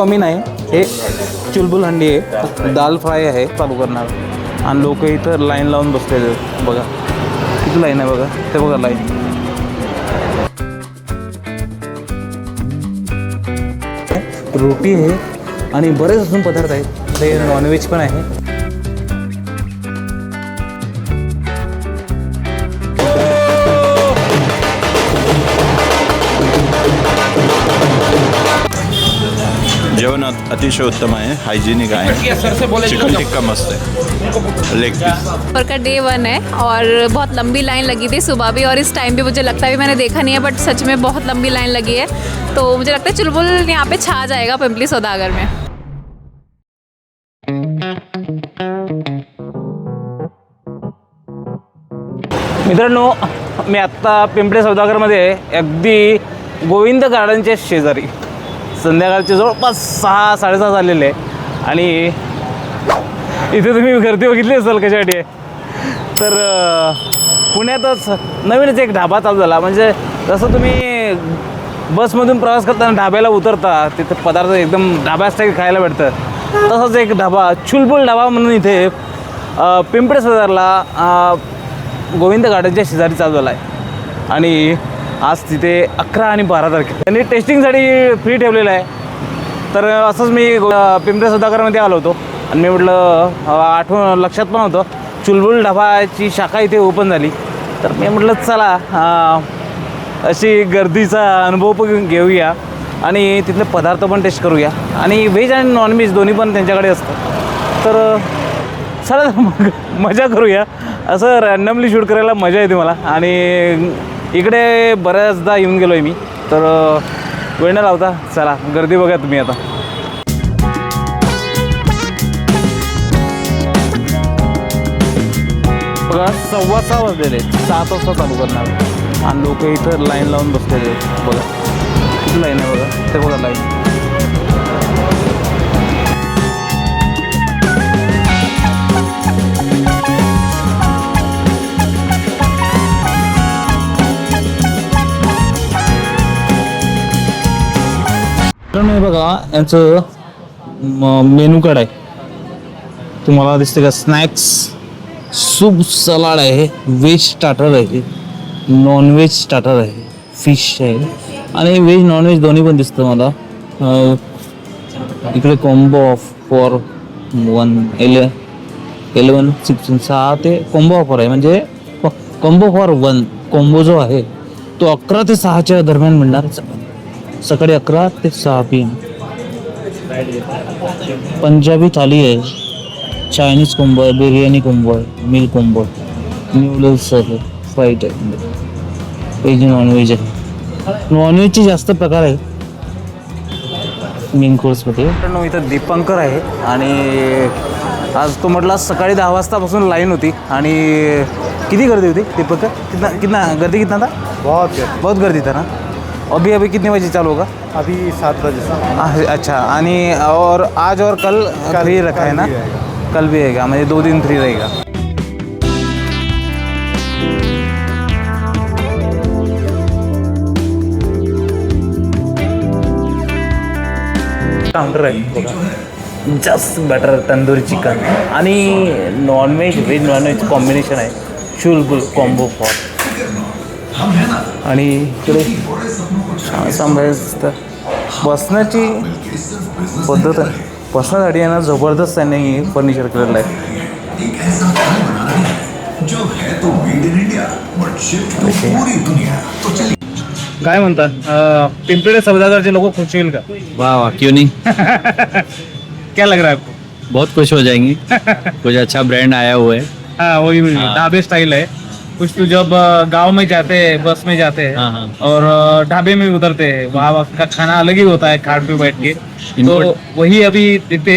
Chow mein आहे, हे चुलबुल हंडी आहे, दाल फ्राय आहे चालू करणार. आणि लोक इथं लाईन लावून बसलेले बघा, किती लाईन आहे बघा, ते बघा लाईन. रोटी आहे आणि बरेच अजून पदार्थ आहेत, ते नॉनव्हेज पण आहे. जेवण अतिशय उत्तम आहे, हाइजीनिक आहे, चिकन टिक्का मस्त है, लेग पीस. पर का डे 1 है और बहुत लंबी लाइन लगी थी सुबह भी, और इस टाइम भी मुझे लगता है, मैंने देखा नहीं है बट सच में बहुत लंबी लाइन लगी है. तो मुझे लगता है चुलबुल यहाँ पे छा जाएगा पिंपली सौदागर में. मित्रांनो, मी आत्ता पिंपळे सौदागरमध्ये आहे, अगदी गोविंद गार्डनच्या शेजारी. संध्याकाळचे जवळपास 6-6:30 झालेले आहे आणि इथे तुम्ही गर्दी बघितली असेल कशासाठी आहे. तर पुण्यातच नवीनच एक ढाबा चालू झाला. म्हणजे जसं तुम्ही बसमधून प्रवास करताना ढाब्याला उतरता, तिथे पदार्थ एकदम ढाबा स्टाईल खायला भेटतं, तसंच एक ढाबा चुलबुल ढाबा म्हणून इथे पिंपळे सौदागरला गोविंद गार्डनच्या शेजारी चालू झाला आहे. आणि आज तिथे 11 आणि 12 तारखेला त्यांनी टेस्टिंगसाठी फ्री ठेवलेलं आहे. तर असंच मी पिंपळे सौदागरमध्ये आलो होतो आणि मी म्हटलं आठवण लक्षात पण होतं चुलबुल ढाबाची शाखा इथे ओपन झाली. तर मी म्हटलं चला अशी गर्दीचा अनुभव पण घेऊया आणि तिथले पदार्थ पण टेस्ट करूया. आणि व्हेज आणि नॉनव्हेज दोन्ही पण त्यांच्याकडे असतं. तर चला मजा करूया. असं रॅन्डमली शूट करायला मजा येते मला. आणि इकडे बऱ्याचदा येऊन गेलो आहे मी. तर वेळ न लावता चला गर्दी बघा तुम्ही आता. बघा 6:15 वाजलेले, 7 वाजता चालू करणार आणि लोक इथं लाईन लावून बसलेले. बघा किती लाईन आहे बघा, ते बघा लाईन. मित्रांनो बघा यांचं मेनू कार्ड आहे, तुम्हाला दिसते का. स्नॅक्स, सूप, सलाड आहे, व्हेज स्टार्टर आहे, नॉनव्हेज स्टार्टर आहे, फिश आहे आणि व्हेज नॉनव्हेज दोन्ही पण दिसतं मला. इकडे कॉम्बो ऑफ फॉर 11 16 6 ते कॉम्बो ऑफर आहे. म्हणजे कॉम्बो फॉर 1 कॉम्बो जो आहे तो 11 ते 6च्या दरम्यान मिळणार. सकाळी 11 ते 6 PM. पंजाबी थाली आहे, चायनीज कॉम्बो आहे, बिर्याणी कॉम्बो आहे, मिल कॉम्बो आहे, न्यूडल्स आहे, फ्राईड आहे, व्हेज नॉनव्हेज आहे. नॉनव्हेजचे जास्त प्रकार आहे मेन कोर्समध्ये. इथं दीपंकर आहे आणि आज तो म्हटला सकाळी 10 वाजतापासून लाईन होती. आणि किती गर्दी होती दीपंकर? कितना गर्दी कितना था? बहुत गर्दी था ना. अभी कितने बजे चालू होगा? अभी 7 बजे से. अच्छा. आणि और आज और कल फ्री रखा है ना? कल भी रहेगा, म्हणजे 2 दिन फ्री रहेगा. काउंटर आहे बघा, जस्ट बटर तंदुरी चिकन आणि नॉनव्हेज व्हेज नॉनव्हेज कॉम्बिनेशन आहे. चुलबुल कॉम्बो फॉर. आणि इकडे सांभाळायचं बसण्याची पद्धत आहे. बसण्यासाठी आहे ना जबरदस्त त्यांनी फर्निचर केलेलं आहे. काय म्हणता पिंपळे सौदागरचे लोक खुश होईल का? वाह वाह, क्यों नहीं. क्या लग रहा है आपको? बहुत खुश हो जाएंगे. कुछ अच्छा ब्रांड आया हुआ है. हाँ वही ढाबे स्टाइल है. कुछ तो जब गांव में जाते हैं, बस में जाते हैं और ढाबे में उतरते हैं, वहाँ का खाना अलग ही होता है खाट पे बैठ के. तो वही अभी देखते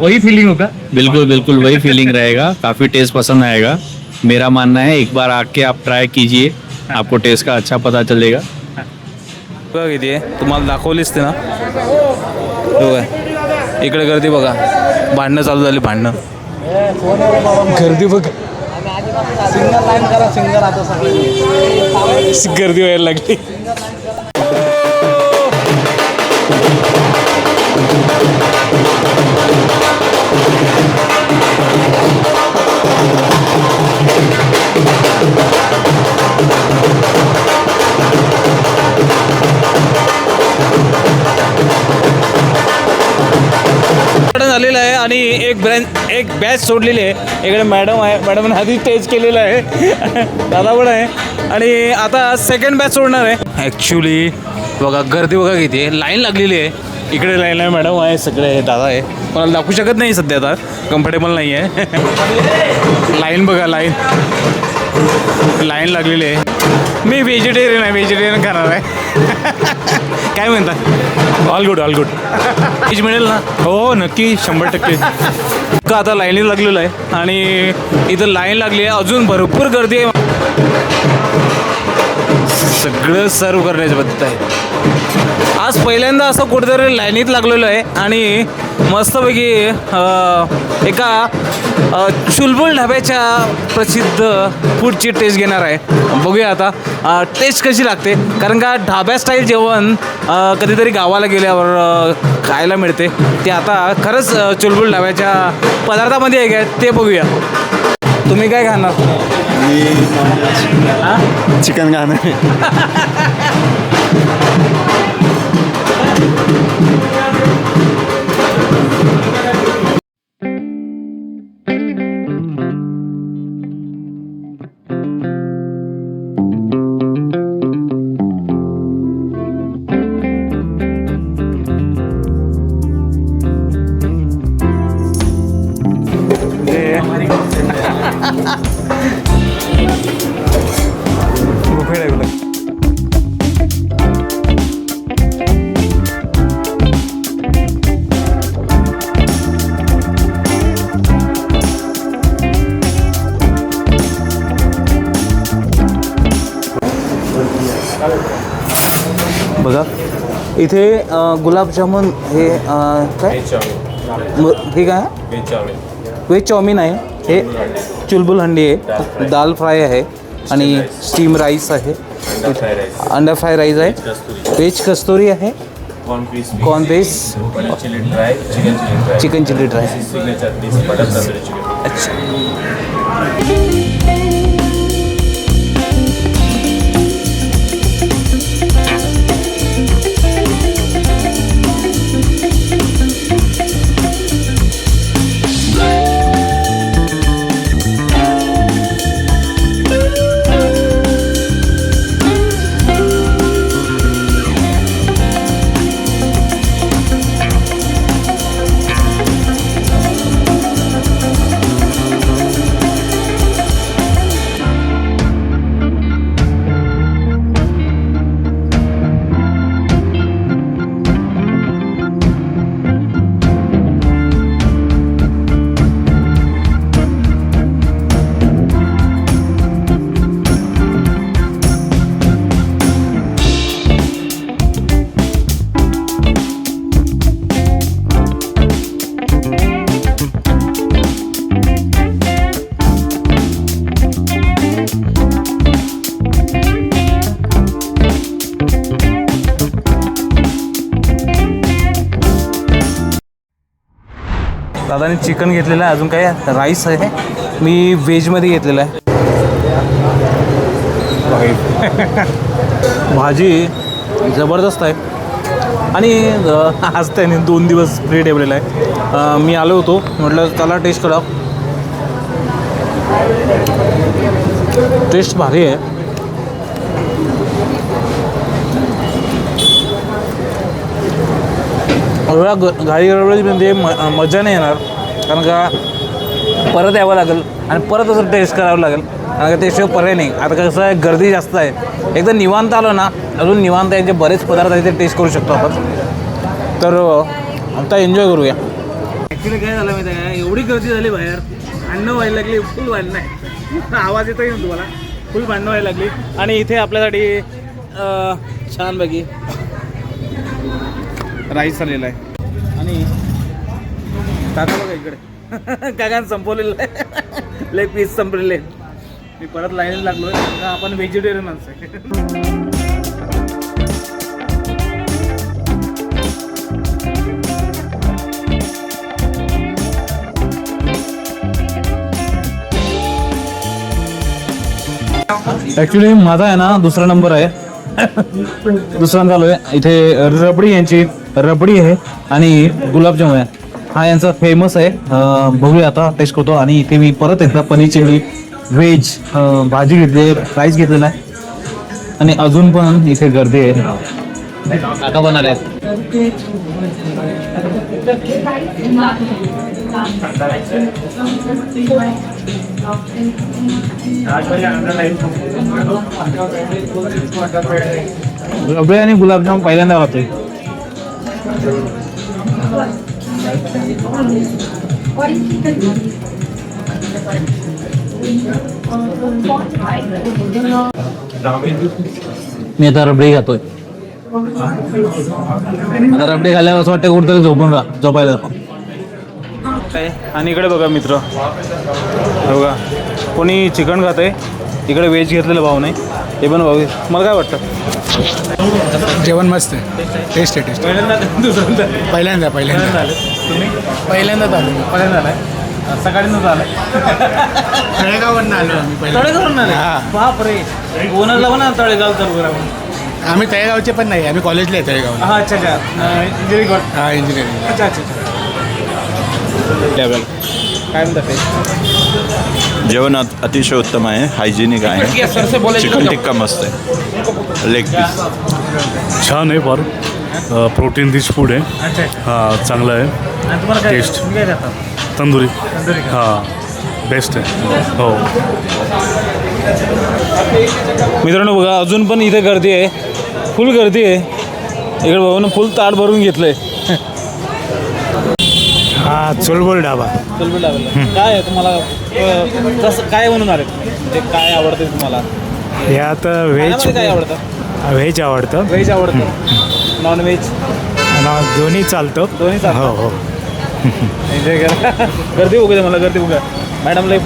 वही फीलिंग होगा. बिल्कुल बिल्कुल वही फीलिंग रहेगा. काफ़ी टेस्ट पसंद आएगा. मेरा मानना है एक बार आके आप ट्राई कीजिए, आपको टेस्ट का अच्छा पता चलेगा. बघा किती आहे, तुम्हाला दाखवलीच ते ना. बघा इकडे गर्दी बघा, भांडणं चालू झाली, भांडणं. गर्दी बघ, सिंगल लाईन करा, सिंगल आता सगळी गर्दी व्हायला लागली. झालेलं आहे आणि एक बॅच सोडलेली आहे. इकडे मॅडम आहे, मॅडमने आधी टेस्ट केलेलं आहे, दादा पण आहे आणि आता सेकंड बॅच सोडणार आहे. ॲक्च्युली बघा गर्दी बघा किती आहे, लाईन लागलेली आहे. इकडे लाईन आहे, मॅडम आहे, सगळे दादा आहे. मला दाखवू शकत नाही सध्या, आता कम्फर्टेबल नाही आहे. लाईन बघा, लाईन लागलेली आहे. मी व्हेजिटेरियन आहे, व्हेजिटेरियन खाणार आहे. काय म्हणतात? ऑल गुड व्हेज मिळेल ना? हो नक्की 100%. का आता लाईनीत लागलेलं आहे आणि इथं लाईन लागली आहे, अजून भरपूर गर्दी आहे. सगळं सर्व करण्याची पद्धत आहे. आज पहिल्यांदा असं कुठेतरी लाईनीत लागलेलो आहे आणि मस्तपैकी एका चुलबुल ढाब्याच्या प्रसिद्ध फूडची टेस्ट घेणार आहे. बघूया आता टेस्ट कशी लागते, कारण का ढाब्या स्टाईल जेवण कधीतरी गावाला गेल्यावर खायला मिळते. ते आता खरंच चुलबुल ढाब्याच्या पदार्थामध्ये आहे काय ते बघूया. तुम्ही काय खाणार? चिकन खाना. बघा इथे गुलाबजामुन हे काय हे काय व्हेज चाऊमिन आहे, हे चुलबुल हंडी आहे, दाल फ्राय आहे आणि स्टीम राईस आहे, अंडा फ्राय राईस आहे, व्हेज कस्तुरी आहे, corn peas, chicken chilli dry. अच्छा. दादाने चिकन घेतलेलं आहे, अजून काय राईस आहे, मी व्हेजमध्ये घेतलेलं आहे. भाजी जबरदस्त आहे आणि आज त्याने 2 दिवस फ्री ठेवलेला आहे. मी आलो होतो, म्हटलं चला टेस्ट करा. टेस्ट भारी आहे. एवढ्या घाई गडबडीमध्ये मजा नाही येणार, कारण का परत यावं लागेल आणि परत असं टेस्ट करावं लागेल, कारण का त्याशिवाय पर्याय नाही. आता कसं आहे, गर्दी जास्त आहे. एकदा निवांत आलो ना, अजून निवांत यांचे बरेच पदार्थ आहेत ते टेस्ट करू शकतो आपण. तर आता एन्जॉय करूया. ॲक्च्युली काय झालं माहिती आहे का, एवढी गर्दी झाली बाहेर, भांडणं व्हायला लागली, फुल भांडणं आहे. आवाज येतोय ना तुम्हाला, फुल भांडणं व्हायला लागली. आणि इथे आपल्यासाठी छानपैकी राईस आलेला आहे आणि काका बघा इकडे काकाने संपवलेलं आहे, लेग पीस संपलेले. मी परत लाईन लागलो आहे, आपण व्हेजिटेरियन माणसं आहे. ॲक्च्युली माझा आहे ना दुसरा नंबर आहे, दुसरा चालू आहे. इथे रबडी, यांची रबडी आहे आणि गुलाबजामुन आहे. हा यांचा फेमस आहे. बघूया आता, टेस्ट करतो. आणि इथे मी परत एकदा पनीर चिली व्हेज भाजी घेतली आहे, राईस घेतलेला आहे. आणि अजून पण इथे गर्दी आहे. काका बनणार आहेत. रबडी आणि गुलाबजाम पहिल्यांदा खातोय. मी आता रबडी खातोय. आता रबडी खाल्ल्यावर असं वाटतं कुठतरी झोपायला. आणि इकडे बघा मित्र, बघा कोणी चिकन खात आहे, इकडे व्हेज घेतलेलं भाव नाही. हे पण भाऊ, मला काय वाटतं? जेवण मस्त आहे, टेस्ट आहे. टेस्ट पहिल्यांदा तुम्ही पहिल्यांदाच आलो. पहिल्यांदा आलाय? सकाळी नव्हतं आलाय? तळेगाववरून आलो आम्ही. तळेगावरून आले? बापरे, ओनरला पण तळेगाव चालू करा. आम्ही तळेगावचे पण नाही, आम्ही कॉलेजला आहे तळेगाव. हा, अच्छा अच्छा, इंजिनिअरिंग. हा, इंजिनिअरिंग. अच्छा अच्छा. काय म्हणतात ते? जेवण अतिशय उत्तम आहे, हायजेनिक आहे. चिकन टिक्का मस्त आहे, लेग पीस छान आहे, फार प्रोटीन रिच फूड आहे. अच्छा. हां, चांगलं आहे. आणि तुम्हाला काय टेस्ट. तुम्ही काय खाता? तंदुरी. तंदुरी का? हां, बेस्ट आहे. हो. मित्रांनो बघा, अजून पण इथे गर्दी आहे, फुल गर्दी आहे. इकडे भाऊनं फुल ताट भरून घेतलंय. हा, चुलबुल ढाबा. चलबुल ढाब्याला काय आहे तुम्हाला, कसं काय म्हणून आले ते, काय आवडतं तुम्हाला? यात खाण्यामध्ये काय आवडतं? व्हेज आवडतं. व्हेज आवडतं, नॉन व्हेज दोन्ही चालतं. दोन्ही चालतं. हो हो. एन्जॉय करा. गर्दी बघू दे मला, गर्दी बघा मॅडमला.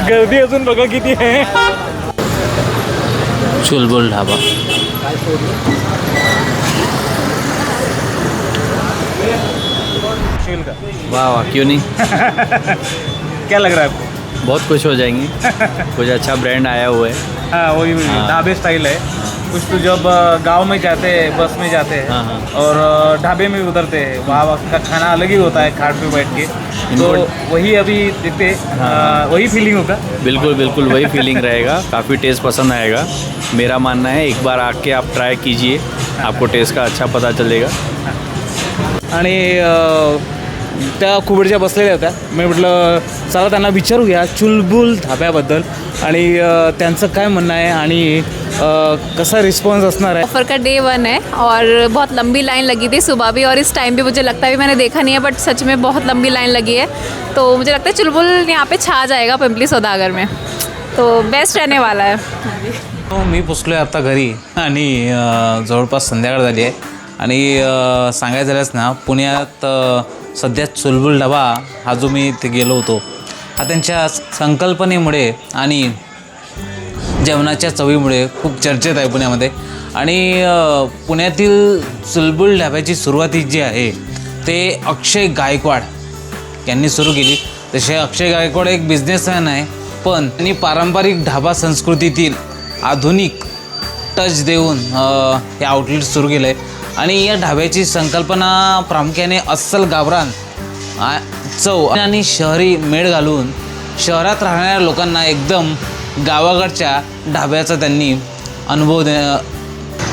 गर्दी अजून बघा किती आहे. चुलबुल ढाबा. वाह वाह, क्यों नहीं. क्या लग रहा है आपको? बहुत खुश हो जाएंगे. कुछ अच्छा ब्रांड आया हुआ है. हाँ, वही ढाबे स्टाइल है. कुछ तो जब गांव में जाते हैं, बस में जाते हैं, हाँ, हाँ. और ढाबे में उतरते हैं, वहाँ का खाना अलग ही होता है, खाट पे बैठ के. तो वही अभी देखते हैं, वही फीलिंग होगा. बिल्कुल बिल्कुल वही फीलिंग रहेगा. काफ़ी टेस्ट पसंद आएगा. मेरा मानना है एक बार आके आप ट्राई कीजिए, आपको टेस्ट का अच्छा पता चलेगा. आणि त्या कुबडच्या बसलेल्या होत्या. मी म्हटलं चला त्यांना विचारूया चुलबुल ढाब्याबद्दल आणि त्यांचं काय म्हणणं आहे आणि कैसा रिस्पॉन्स असणार है. ऑफर का डे 1 है और बहुत लंबी लाइन लगी थी सुबह भी, और इस टाइम भी मुझे लगता है, भी मैंने देखा नहीं है बट सच में बहुत लंबी लाइन लगी है. तो मुझे लगता है चुलबुल यहाँ पे छा जाएगा पिंपली सौदागर में, तो बेस्ट रहने वाला है. मी पोचलो आहे आता घरी आणि जवळपास संध्याकाळ झाली आहे. आणि सांगायचं झाल्यास ना, पुण्यात सध्या चुलबुल ढाबा हा जो मी ते गेलो होतो, हा त्यांच्या संकल्पनेमुळे आणि जेवणाच्या चवीमुळे खूप चर्चेत आहे पुण्यामध्ये. आणि पुण्यातील चुलबुल ढाब्याची सुरुवाती जी आहे ते अक्षय गायकवाड यांनी सुरू केली. तसे अक्षय गायकवाड एक बिझनेसमॅन आहे, पण त्यांनी पारंपरिक ढाबा संस्कृतीतील आधुनिक टच देऊन हे आउटलेट सुरू केलं आहे. आणि या ढाब्याची संकल्पना प्रामुख्याने अस्सल गावरान चव आणि शहरी मेळ घालून शहरात राहणाऱ्या लोकांना एकदम गावाकडच्या ढाब्याचा त्यांनी अनुभव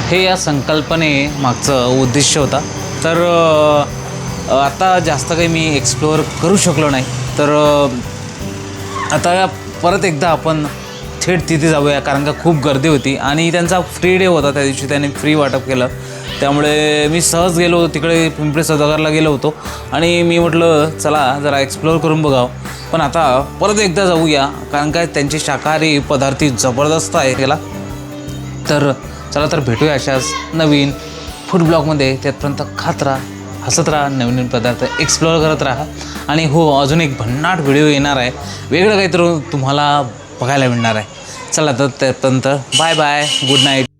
हे या संकल्पनेमागचं उद्दिष्ट होता. तर आता जास्त काही मी एक्सप्लोअर करू शकलो नाही, तर आता परत एकदा आपण थेट तिथे जाऊया, कारण का खूप गर्दी होती आणि त्यांचा फ्री डे होता त्या दिवशी, त्यांनी फ्री वाटप केलं. त्यामुळे मी सहज गेलो तिकडे, पिंपरी सौदागरला गेलो होतो आणि मी म्हटलं चला जरा एक्सप्लोअर करून बघावं. पण आता परत एकदा जाऊया, कारण काय त्यांची शाकाहारी पदार्थ जबरदस्त आहे त्याला. तर चला तर भेटूया अशाच नवीन फूड ब्लॉगमध्ये. त्यातपर्यंत खात राहा, हसत राहा, नवीन नवीन पदार्थ एक्सप्लोअर करत राहा. आणि हो, अजून एक भन्नाट व्हिडिओ येणार आहे, वेगळं काहीतरी तुम्हाला बघायला मिळणार आहे. चला तर त्यापर्यंत बाय बाय, गुड नाईट.